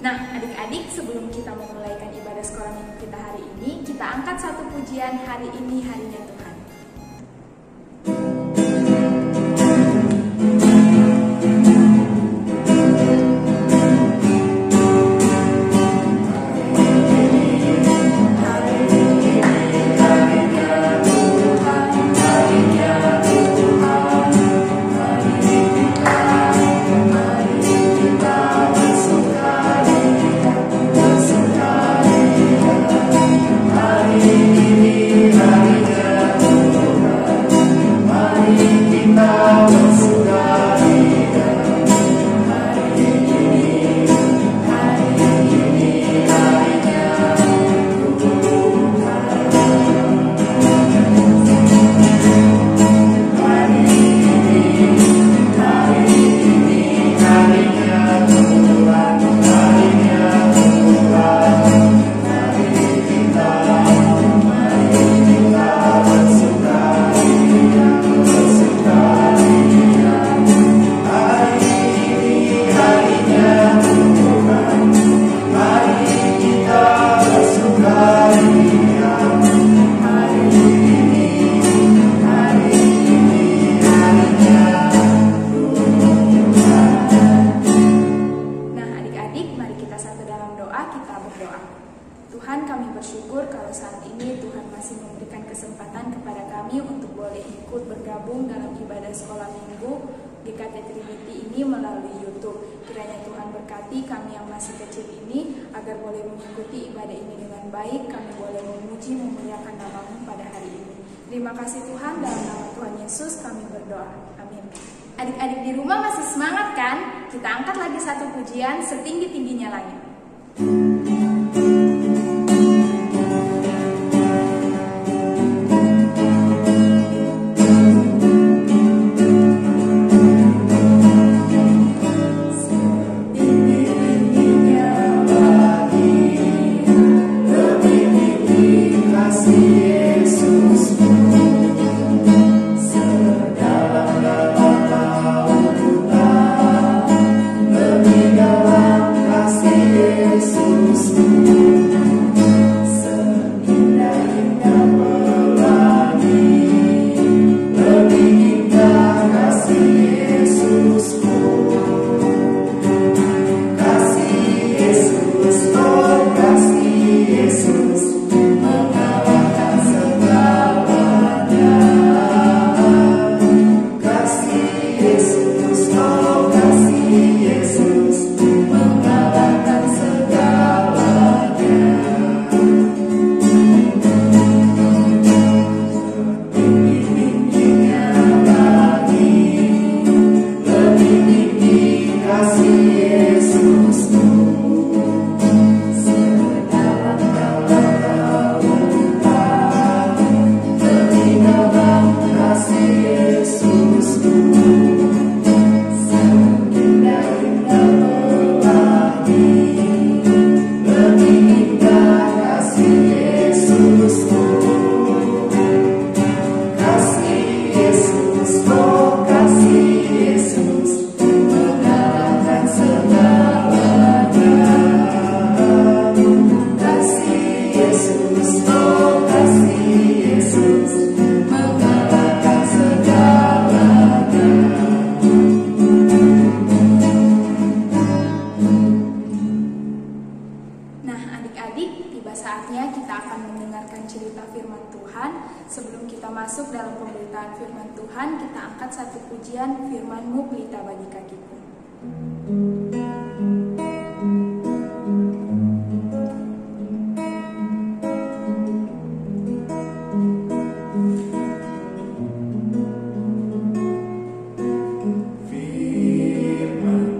Nah, adik-adik, sebelum kita memulaikan ibadah sekolah minggu kita hari ini, kita angkat satu pujian hari ini, harinya Tuhan. Tuhan, kami bersyukur kalau saat ini Tuhan masih memberikan kesempatan kepada kami untuk boleh ikut bergabung dalam ibadah sekolah minggu GKT Trinity ini melalui YouTube. Kiranya Tuhan berkati kami yang masih kecil ini agar boleh mengikuti ibadah ini dengan baik. Kami boleh memuji memuliakan nama-Mu pada hari ini. Terima kasih Tuhan, dalam nama Tuhan Yesus kami berdoa. Amin. Adik-adik di rumah masih semangat kan? Kita angkat lagi satu pujian, Setinggi-tingginya Langit. Sebelum kita masuk dalam pemberitaan firman Tuhan, kita angkat satu pujian, Firman-Mu pelita bagi kakiku. Firman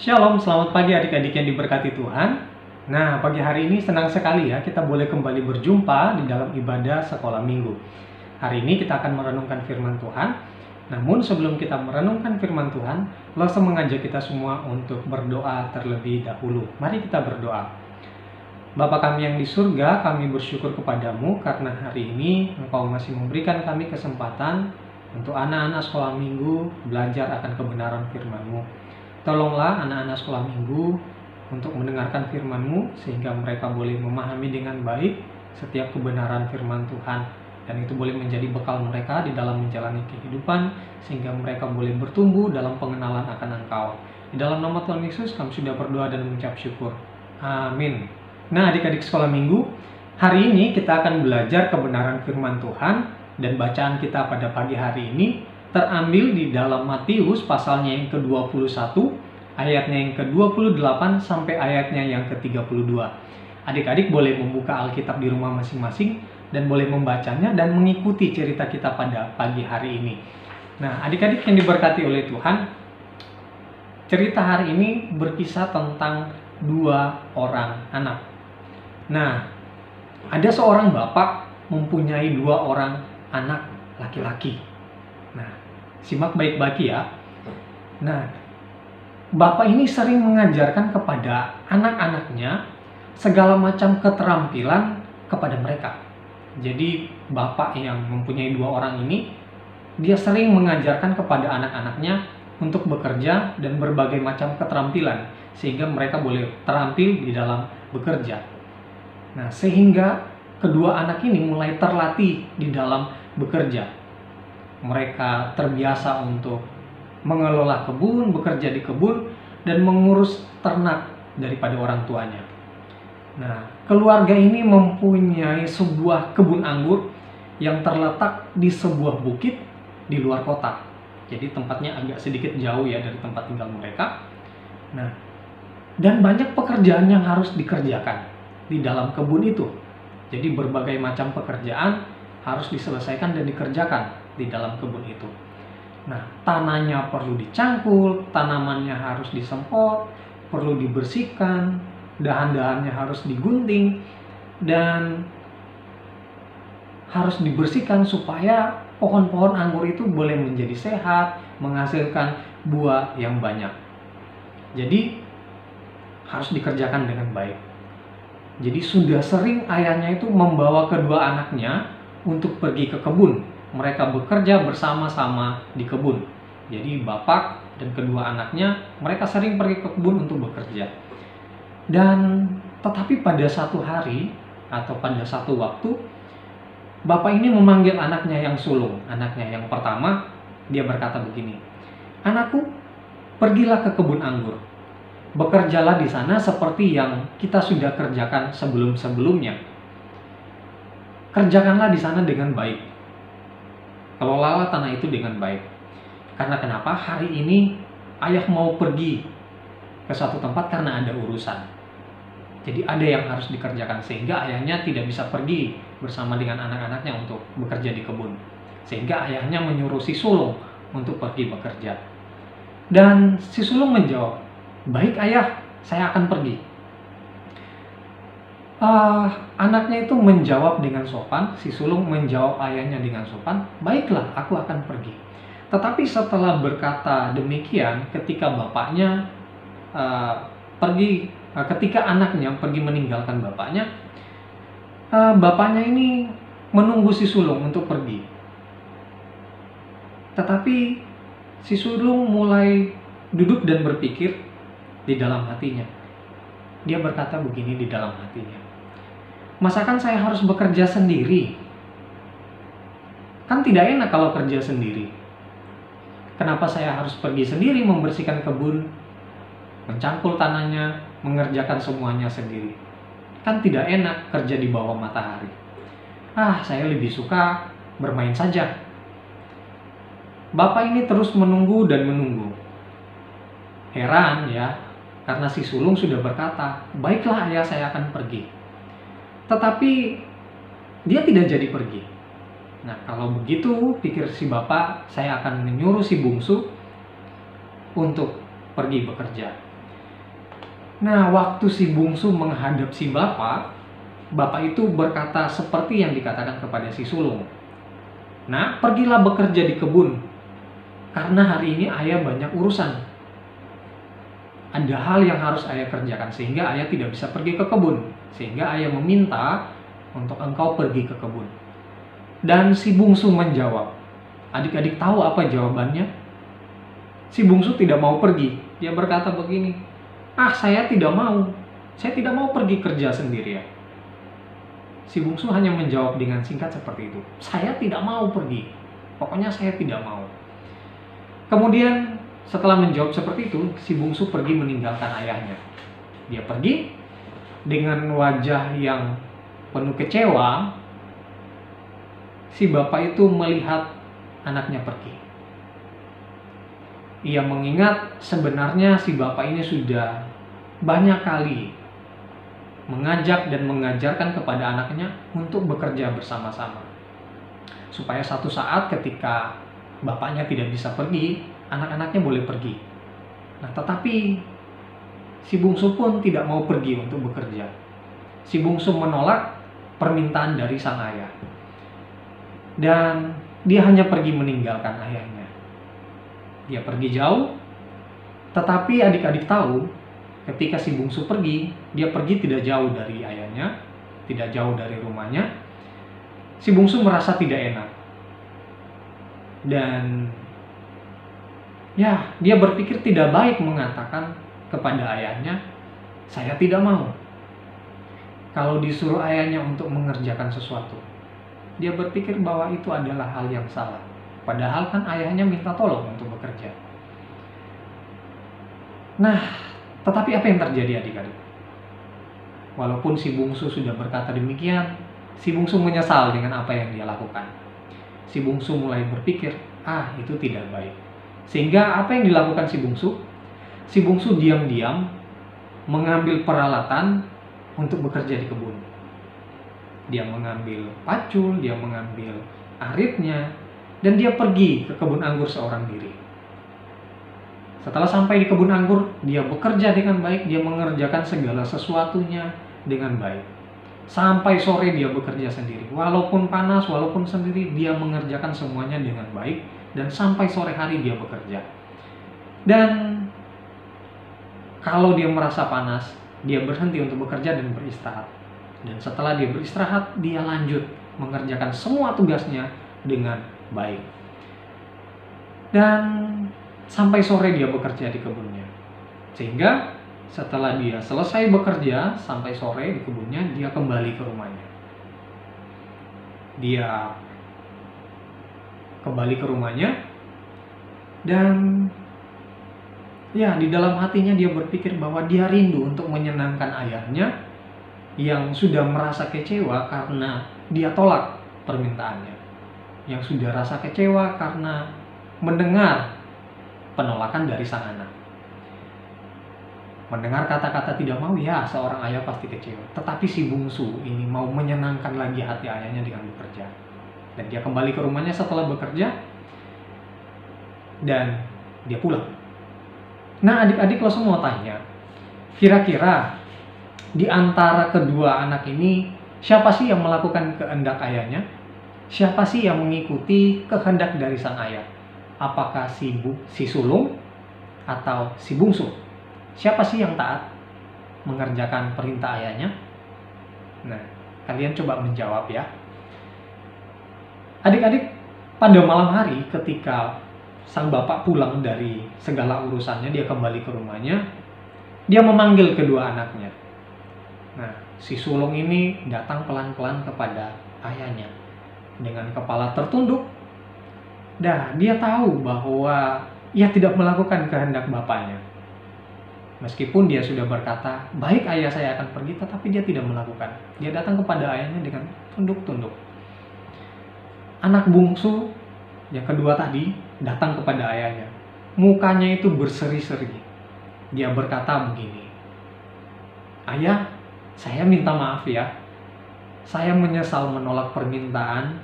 Shalom, selamat pagi adik-adik yang diberkati Tuhan. Nah, pagi hari ini senang sekali ya kita boleh kembali berjumpa di dalam ibadah sekolah minggu. Hari ini kita akan merenungkan firman Tuhan. Namun sebelum kita merenungkan firman Tuhan, Lose mengajak kita semua untuk berdoa terlebih dahulu. Mari kita berdoa. Bapa kami yang di surga, kami bersyukur kepadamu karena hari ini Engkau masih memberikan kami kesempatan untuk anak-anak sekolah minggu belajar akan kebenaran firman-Mu. Tolonglah anak-anak sekolah minggu untuk mendengarkan firman-Mu sehingga mereka boleh memahami dengan baik setiap kebenaran firman Tuhan, dan itu boleh menjadi bekal mereka di dalam menjalani kehidupan sehingga mereka boleh bertumbuh dalam pengenalan akan Engkau. Di dalam nama Tuhan Yesus kami sudah berdoa dan mengucap syukur. Amin. Nah, adik-adik sekolah minggu, hari ini kita akan belajar kebenaran firman Tuhan, dan bacaan kita pada pagi hari ini terambil di dalam Matius pasalnya yang ke-21, ayatnya yang ke-28 sampai ayatnya yang ke-32. Adik-adik boleh membuka Alkitab di rumah masing-masing dan boleh membacanya dan mengikuti cerita kita pada pagi hari ini. Nah, adik-adik yang diberkati oleh Tuhan, cerita hari ini berkisah tentang dua orang anak. Nah, ada seorang bapak mempunyai dua orang anak laki-laki. Nah, simak baik-baik ya. Nah, bapak ini sering mengajarkan kepada anak-anaknya segala macam keterampilan kepada mereka. Jadi, bapak yang mempunyai dua orang ini, dia sering mengajarkan kepada anak-anaknya untuk bekerja dan berbagai macam keterampilan, sehingga mereka boleh terampil di dalam bekerja. Nah, sehingga kedua anak ini mulai terlatih di dalam bekerja. Mereka terbiasa untuk mengelola kebun, bekerja di kebun, dan mengurus ternak daripada orang tuanya. Nah, keluarga ini mempunyai sebuah kebun anggur yang terletak di sebuah bukit di luar kota. Jadi tempatnya agak sedikit jauh ya dari tempat tinggal mereka. Nah, dan banyak pekerjaan yang harus dikerjakan di dalam kebun itu. Jadi berbagai macam pekerjaan harus diselesaikan dan dikerjakan di dalam kebun itu. Nah, tanahnya perlu dicangkul, tanamannya harus disemprot, perlu dibersihkan, dahan-dahannya harus digunting, dan harus dibersihkan supaya pohon-pohon anggur itu boleh menjadi sehat, menghasilkan buah yang banyak. Jadi, harus dikerjakan dengan baik. Jadi sudah sering ayahnya itu membawa kedua anaknya untuk pergi ke kebun. Mereka bekerja bersama-sama di kebun. Jadi bapak dan kedua anaknya, mereka sering pergi ke kebun untuk bekerja. Dan tetapi pada satu hari atau pada satu waktu, bapak ini memanggil anaknya yang sulung. Anaknya yang pertama, dia berkata begini, "Anakku, pergilah ke kebun anggur. Bekerjalah di sana seperti yang kita sudah kerjakan sebelum-sebelumnya. Kerjakanlah di sana dengan baik. Kelolalah tanah itu dengan baik. Karena kenapa? Hari ini ayah mau pergi ke suatu tempat karena ada urusan. Jadi ada yang harus dikerjakan sehingga ayahnya tidak bisa pergi bersama dengan anak-anaknya untuk bekerja di kebun. Sehingga ayahnya menyuruh si sulung untuk pergi bekerja. Dan si sulung menjawab, 'Baik ayah, saya akan pergi.' Anaknya itu menjawab dengan sopan, si sulung menjawab ayahnya dengan sopan, 'Baiklah, aku akan pergi.' Tetapi setelah berkata demikian, ketika bapaknya ketika anaknya pergi meninggalkan bapaknya, bapaknya ini menunggu si sulung untuk pergi. Tetapi si sulung mulai duduk dan berpikir di dalam hatinya. Dia berkata begini di dalam hatinya, 'Masakan saya harus bekerja sendiri? Kan tidak enak kalau kerja sendiri. Kenapa saya harus pergi sendiri membersihkan kebun, mencangkul tanahnya, mengerjakan semuanya sendiri? Kan tidak enak kerja di bawah matahari. Saya lebih suka bermain saja.' Bapak ini terus menunggu dan menunggu. Heran ya, karena si sulung sudah berkata, 'Baiklah ayah, saya akan pergi.' Tetapi dia tidak jadi pergi. Nah, kalau begitu, pikir si bapak, saya akan menyuruh si bungsu untuk pergi bekerja. Nah, waktu si bungsu menghadap si bapak, bapak itu berkata seperti yang dikatakan kepada si sulung. Nah, pergilah bekerja di kebun, karena hari ini ayah banyak urusan. Ada hal yang harus ayah kerjakan, sehingga ayah tidak bisa pergi ke kebun. Sehingga ayah meminta untuk engkau pergi ke kebun. Dan si bungsu menjawab. Adik-adik tahu apa jawabannya? Si bungsu tidak mau pergi. Dia berkata begini, saya tidak mau. Saya tidak mau pergi kerja sendirian. Si bungsu hanya menjawab dengan singkat seperti itu. Saya tidak mau pergi. Pokoknya saya tidak mau. Kemudian setelah menjawab seperti itu, si bungsu pergi meninggalkan ayahnya. Dia pergi dengan wajah yang penuh kecewa. Si bapak itu melihat anaknya pergi. Ia mengingat sebenarnya si bapak ini sudah banyak kali mengajak dan mengajarkan kepada anaknya untuk bekerja bersama-sama. Supaya satu saat ketika bapaknya tidak bisa pergi, anak-anaknya boleh pergi. Nah, tetapi si bungsu pun tidak mau pergi untuk bekerja. Si bungsu menolak permintaan dari sang ayah. Dan dia hanya pergi meninggalkan ayahnya. Dia pergi jauh, tetapi adik-adik tahu ketika si bungsu pergi, dia pergi tidak jauh dari ayahnya, tidak jauh dari rumahnya. Si bungsu merasa tidak enak. Dan dia berpikir tidak baik mengatakan kepada ayahnya, saya tidak mau. Kalau disuruh ayahnya untuk mengerjakan sesuatu, dia berpikir bahwa itu adalah hal yang salah. Padahal kan ayahnya minta tolong untuk bekerja. Nah, tetapi apa yang terjadi adik-adik? Walaupun si bungsu sudah berkata demikian, si bungsu menyesal dengan apa yang dia lakukan. Si bungsu mulai berpikir, itu tidak baik. Sehingga apa yang dilakukan si bungsu? Si bungsu diam-diam mengambil peralatan untuk bekerja di kebun. Dia mengambil pacul, dia mengambil aritnya, dan dia pergi ke kebun anggur seorang diri. Setelah sampai di kebun anggur, dia bekerja dengan baik, dia mengerjakan segala sesuatunya dengan baik. Sampai sore dia bekerja sendiri. Walaupun panas, walaupun sendiri, dia mengerjakan semuanya dengan baik. Dan sampai sore hari dia bekerja. Dan kalau dia merasa panas, dia berhenti untuk bekerja dan beristirahat. Dan setelah dia beristirahat, dia lanjut mengerjakan semua tugasnya dengan baik. Dan sampai sore dia bekerja di kebunnya. Sehingga setelah dia selesai bekerja sampai sore di kebunnya, dia kembali ke rumahnya. Dia kembali ke rumahnya dan di dalam hatinya dia berpikir bahwa dia rindu untuk menyenangkan ayahnya yang sudah merasa kecewa karena dia tolak permintaannya. Yang sudah rasa kecewa karena mendengar penolakan dari sang anak. Mendengar kata-kata tidak mau, seorang ayah pasti kecewa. Tetapi si bungsu ini mau menyenangkan lagi hati ayahnya dengan bekerja. Dan dia kembali ke rumahnya setelah bekerja. Dan dia pulang. Nah, adik-adik lo semua tanya, kira-kira di antara kedua anak ini, siapa sih yang melakukan kehendak ayahnya? Siapa sih yang mengikuti kehendak dari sang ayah? Apakah si sulung atau si bungsu? Siapa sih yang taat mengerjakan perintah ayahnya? Nah, kalian coba menjawab ya. Adik-adik, pada malam hari ketika sang bapak pulang dari segala urusannya, dia kembali ke rumahnya, dia memanggil kedua anaknya. Nah, si sulung ini datang pelan-pelan kepada ayahnya dengan kepala tertunduk. Dia tahu bahwa ia tidak melakukan kehendak bapaknya. Meskipun dia sudah berkata, baik ayah saya akan pergi, tetapi dia tidak melakukan. Dia datang kepada ayahnya dengan tunduk-tunduk. Anak bungsu yang kedua tadi datang kepada ayahnya. Mukanya itu berseri-seri. Dia berkata begini, ayah, saya minta maaf ya. Saya menyesal menolak permintaan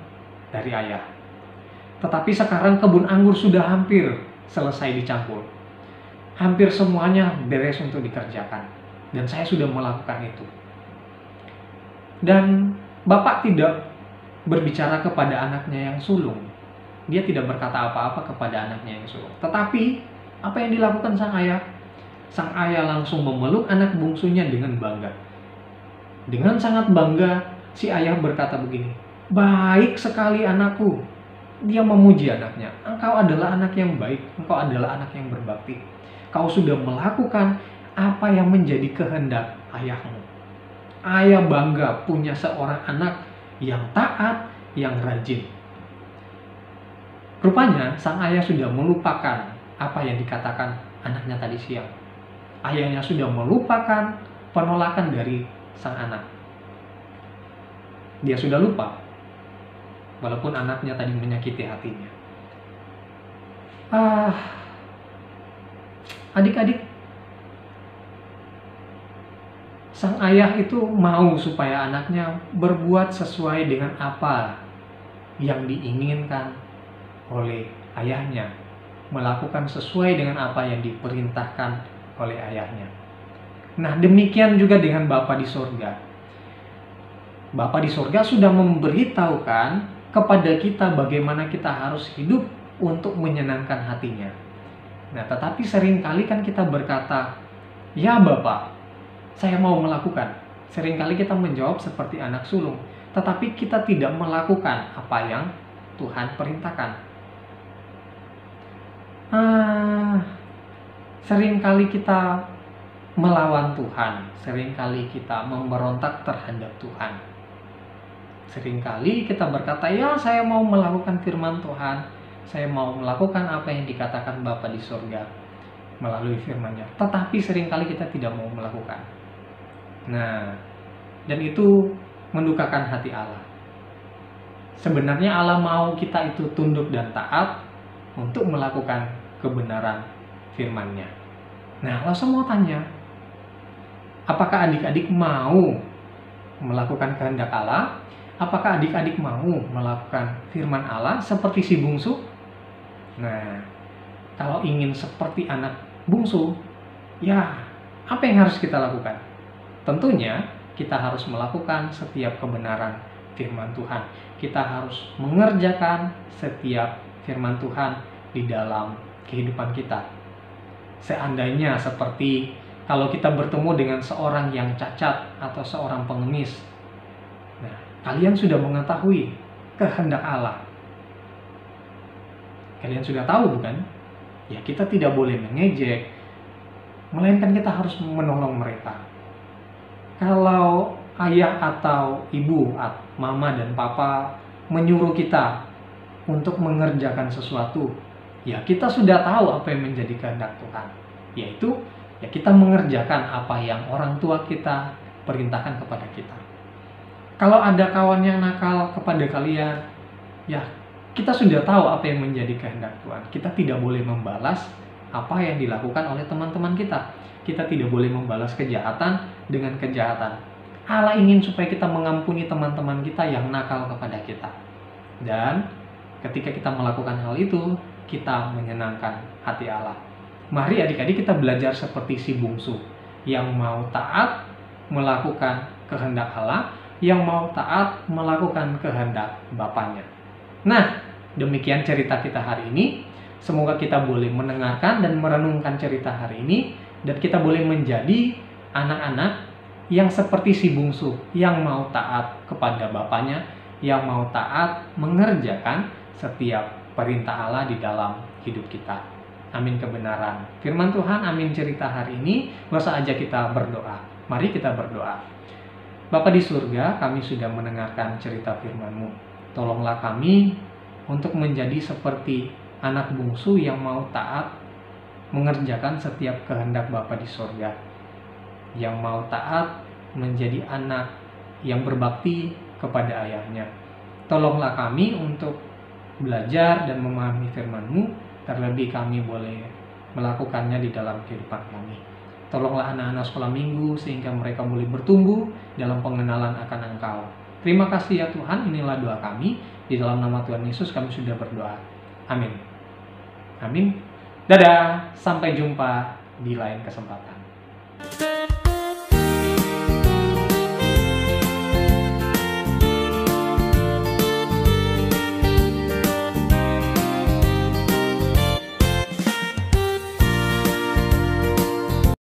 dari ayah. Tetapi sekarang kebun anggur sudah hampir selesai dicampur. Hampir semuanya beres untuk dikerjakan. Dan saya sudah melakukan itu. Dan bapak tidak berbicara kepada anaknya yang sulung. Dia tidak berkata apa-apa kepada anaknya yang sulung. Tetapi apa yang dilakukan sang ayah? Sang ayah langsung memeluk anak bungsunya dengan bangga. Dengan sangat bangga, si ayah berkata begini, "Baik sekali anakku." Dia memuji anaknya. "Engkau adalah anak yang baik, engkau adalah anak yang berbakti. Kau sudah melakukan apa yang menjadi kehendak ayahmu." Ayah bangga punya seorang anak yang taat, yang rajin. Rupanya sang ayah sudah melupakan apa yang dikatakan anaknya tadi siang. Ayahnya sudah melupakan penolakan dari sang anak. Dia sudah lupa, walaupun anaknya tadi menyakiti hatinya. Adik-adik, sang ayah itu mau supaya anaknya berbuat sesuai dengan apa yang diinginkan oleh ayahnya, melakukan sesuai dengan apa yang diperintahkan oleh ayahnya. Nah, demikian juga dengan Bapa di sorga. Bapa di sorga sudah memberitahukan kepada kita bagaimana kita harus hidup untuk menyenangkan hatinya. Nah, tetapi seringkali kan kita berkata, "Ya Bapak, saya mau melakukan." Seringkali kita menjawab seperti anak sulung, tetapi kita tidak melakukan apa yang Tuhan perintahkan. Seringkali kita melawan Tuhan, seringkali kita memberontak terhadap Tuhan. Seringkali kita berkata, "Ya, saya mau melakukan firman Tuhan, saya mau melakukan apa yang dikatakan Bapa di sorga melalui firman-Nya." Tetapi seringkali kita tidak mau melakukan. Nah, dan itu mendukakan hati Allah. Sebenarnya Allah mau kita itu tunduk dan taat untuk melakukan kebenaran firman-Nya. Nah, langsung mau tanya, apakah adik-adik mau melakukan kehendak Allah? Apakah adik-adik mau melakukan firman Allah seperti si bungsu? Nah, kalau ingin seperti anak bungsu, ya apa yang harus kita lakukan? Tentunya kita harus melakukan setiap kebenaran firman Tuhan. Kita harus mengerjakan setiap firman Tuhan di dalam kehidupan kita. Seandainya seperti kalau kita bertemu dengan seorang yang cacat atau seorang pengemis, nah, kalian sudah mengetahui kehendak Allah. Kalian sudah tahu, bukan? Ya, kita tidak boleh mengejek, melainkan kita harus menolong mereka. Kalau ayah atau ibu, mama dan papa menyuruh kita untuk mengerjakan sesuatu, ya kita sudah tahu apa yang menjadi kehendak Tuhan, yaitu ya kita mengerjakan apa yang orang tua kita perintahkan kepada kita. Kalau ada kawan yang nakal kepada kalian, ya kita sudah tahu apa yang menjadi kehendak Tuhan. Kita tidak boleh membalas apa yang dilakukan oleh teman-teman kita. Kita tidak boleh membalas kejahatan dengan kejahatan. Allah ingin supaya kita mengampuni teman-teman kita yang nakal kepada kita. Dan ketika kita melakukan hal itu, kita menyenangkan hati Allah. Mari adik-adik kita belajar seperti si bungsu yang mau taat melakukan kehendak Allah, yang mau taat melakukan kehendak Bapaknya. Nah, demikian cerita kita hari ini. Semoga kita boleh mendengarkan dan merenungkan cerita hari ini, dan kita boleh menjadi anak-anak yang seperti si bungsu, yang mau taat kepada Bapaknya, yang mau taat mengerjakan setiap perintah Allah di dalam hidup kita. Amin kebenaran firman Tuhan, amin cerita hari ini. Masa aja kita berdoa. Mari kita berdoa. Bapa di surga, kami sudah mendengarkan cerita firman-Mu. Tolonglah kami untuk menjadi seperti anak bungsu yang mau taat mengerjakan setiap kehendak Bapa di surga, yang mau taat menjadi anak yang berbakti kepada ayahnya. Tolonglah kami untuk belajar dan memahami firman-Mu, terlebih kami boleh melakukannya di dalam kehidupan kami. Tolonglah anak-anak sekolah minggu sehingga mereka boleh bertumbuh dalam pengenalan akan Engkau. Terima kasih ya Tuhan, inilah doa kami. Di dalam nama Tuhan Yesus kami sudah berdoa. Amin. Amin. Dadah, sampai jumpa di lain kesempatan.